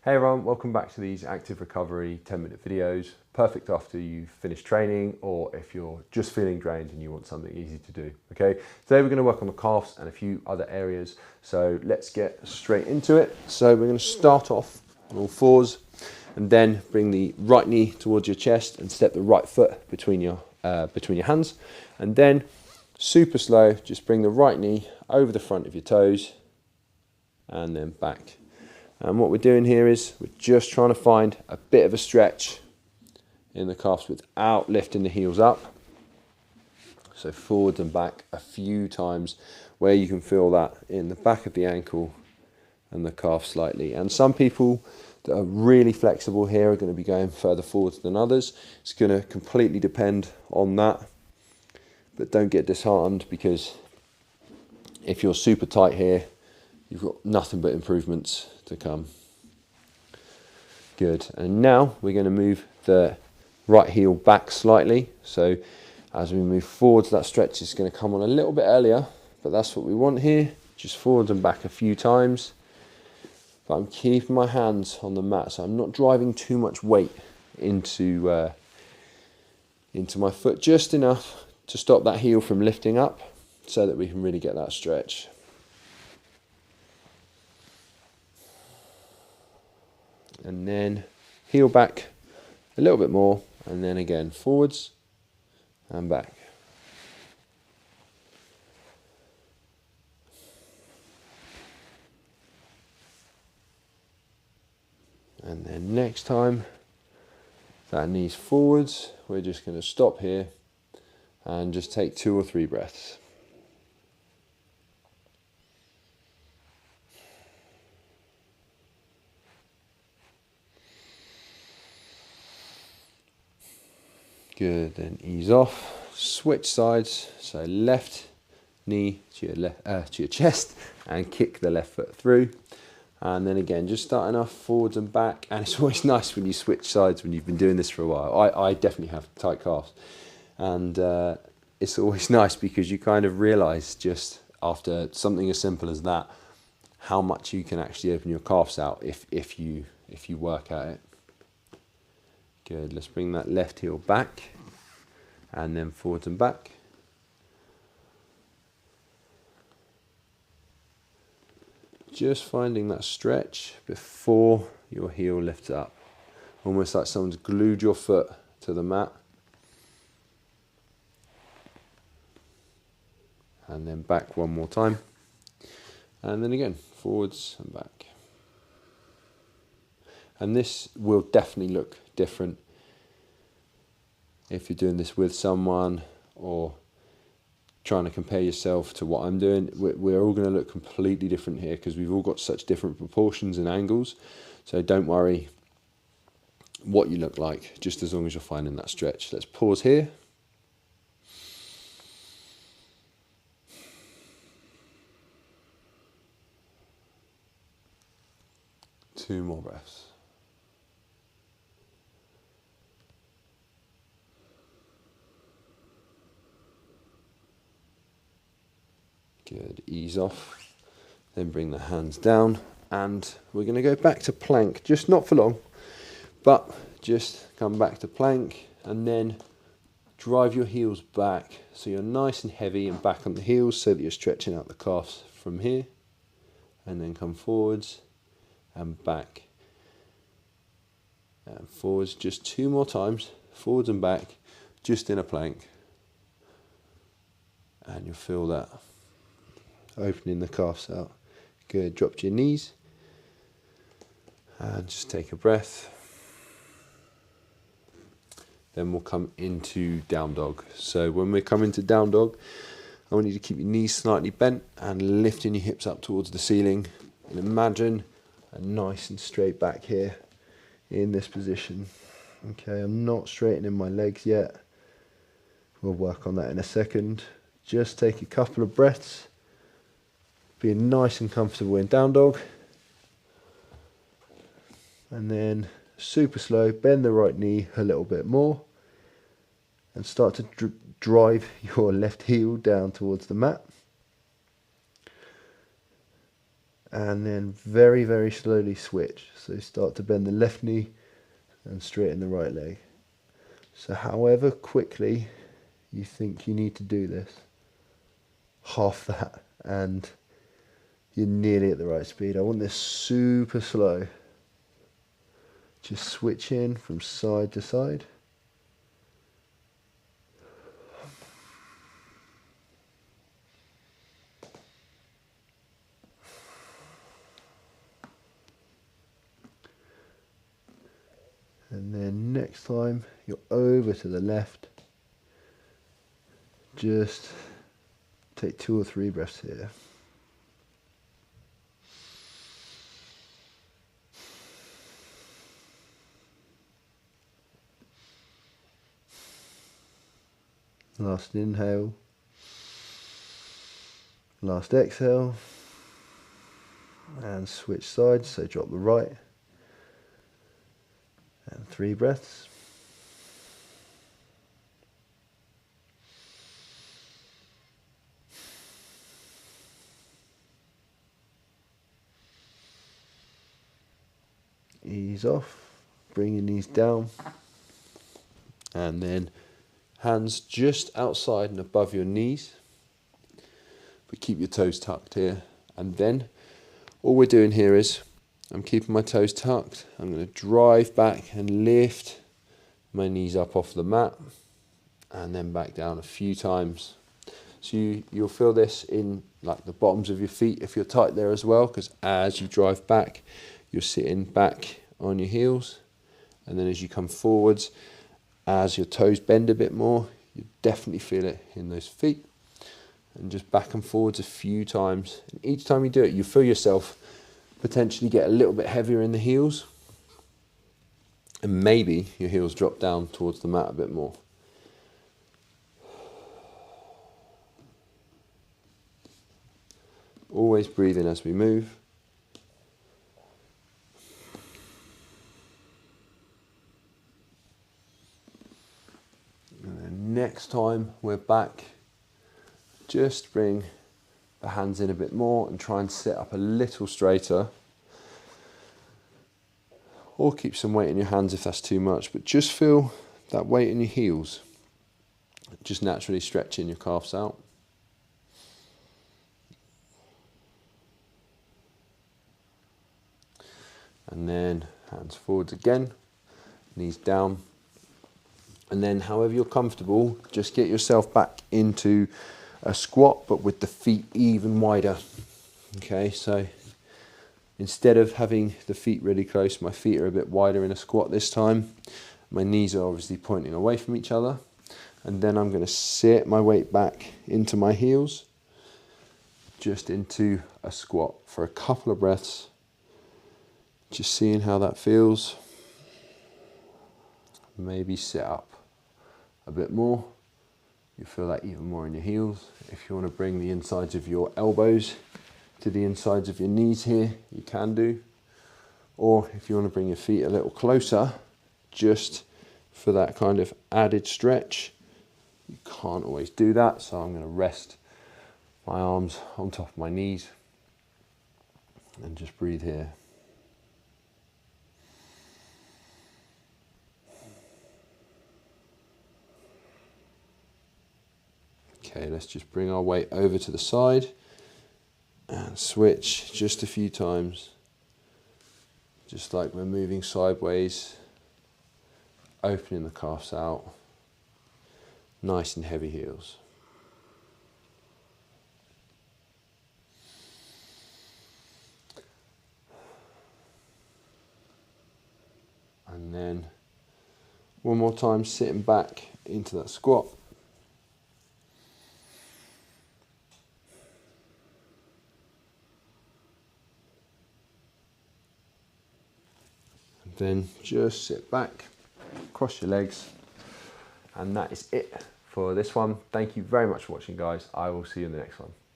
Hey everyone, welcome back to these active recovery 10-minute videos. Perfect after you've finished training or if you're just feeling drained and you want something easy to do. Okay, today we're going to work on the calves and a few other areas. So let's get straight into it. So we're going to start off on all fours and then bring the right knee towards your chest and step the right foot between your hands. And then super slow, just bring the right knee over the front of your toes and then back. And what we're doing here is we're just trying to find a bit of a stretch in the calves without lifting the heels up. So forward and back a few times where you can feel that in the back of the ankle and the calf slightly. And some people that are really flexible here are going to be going further forwards than others. It's going to completely depend on that. But don't get disheartened, because if you're super tight here, you've got nothing but improvements to come. Good. And now we're going to move the right heel back slightly. So as we move forwards, that stretch is going to come on a little bit earlier, but that's what we want here. Just forwards and back a few times. But I'm keeping my hands on the mat, so I'm not driving too much weight into my foot, just enough to stop that heel from lifting up so that we can really get that stretch. And then heel back a little bit more, and then again forwards and back. And then next time that knee's forwards, we're just going to stop here and just take 2 or 3 breaths. Good, then ease off, switch sides, so left knee to your chest and kick the left foot through. And then again, just starting off forwards and back. And it's always nice when you switch sides when you've been doing this for a while. I definitely have tight calves. And it's always nice because you kind of realise just after something as simple as that, how much you can actually open your calves out if you work at it. Good, let's bring that left heel back and then forwards and back. Just finding that stretch before your heel lifts up. Almost like someone's glued your foot to the mat. And then back one more time. And then again, forwards and back. And this will definitely look different if you're doing this with someone or trying to compare yourself to what I'm doing. We're all going to look completely different here because we've all got such different proportions and angles. So don't worry what you look like, just as long as you're finding that stretch. Let's pause here. Two more breaths. Good, ease off, then bring the hands down, and we're going to go back to plank, just not for long, but just come back to plank and then drive your heels back so you're nice and heavy and back on the heels so that you're stretching out the calves from here, and then come forwards and back and forwards, just 2 more times, forwards and back, just in a plank, and you'll feel that opening the calves out. Good, drop to your knees and just take a breath. Then we'll come into down dog. So when we come into down dog, I want you to keep your knees slightly bent and lifting your hips up towards the ceiling, and imagine a nice and straight back here in this position. Okay, I'm not straightening my legs yet. We'll work on that in a second. Just take a couple of breaths, being nice and comfortable in down dog, and then super slow, bend the right knee a little bit more and start to drive your left heel down towards the mat, and then very, very slowly switch. So start to bend the left knee and straighten the right leg. So however quickly you think you need to do this, half that, and you're nearly at the right speed. I want this super slow. Just switch in from side to side. And then next time you're over to the left, just take 2 or 3 breaths here. Last inhale, last exhale, and switch sides, so drop the right, and 3 breaths. Ease off, bring your knees down, and then hands just outside and above your knees, but keep your toes tucked here. And then all we're doing here is, I'm keeping my toes tucked, I'm going to drive back and lift my knees up off the mat, and then back down a few times. So you'll feel this in like the bottoms of your feet if you're tight there as well, because as you drive back, you're sitting back on your heels, and then as you come forwards, as your toes bend a bit more, you definitely feel it in those feet. And just back and forwards a few times. And each time you do it, you feel yourself potentially get a little bit heavier in the heels, and maybe your heels drop down towards the mat a bit more. Always breathing as we move. And then next time we're back, just bring the hands in a bit more and try and sit up a little straighter. Or keep some weight in your hands if that's too much, but just feel that weight in your heels. Just naturally stretching your calves out. And then hands forwards again, knees down. And then however you're comfortable, just get yourself back into a squat, but with the feet even wider. Okay, so instead of having the feet really close, my feet are a bit wider in a squat this time. My knees are obviously pointing away from each other. And then I'm going to sit my weight back into my heels, just into a squat for a couple of breaths. Just seeing how that feels. Maybe sit up a bit more. You feel that even more in your heels. If you want to bring the insides of your elbows to the insides of your knees here, you can do. Or if you want to bring your feet a little closer, just for that kind of added stretch, you can't always do that. So I'm going to rest my arms on top of my knees and just breathe here. Okay, let's just bring our weight over to the side and switch just a few times. Just like we're moving sideways, opening the calves out, nice and heavy heels. And then one more time, sitting back into that squat. Then just sit back, cross your legs, and that is it for this one. Thank you very much for watching, guys. I will see you in the next one.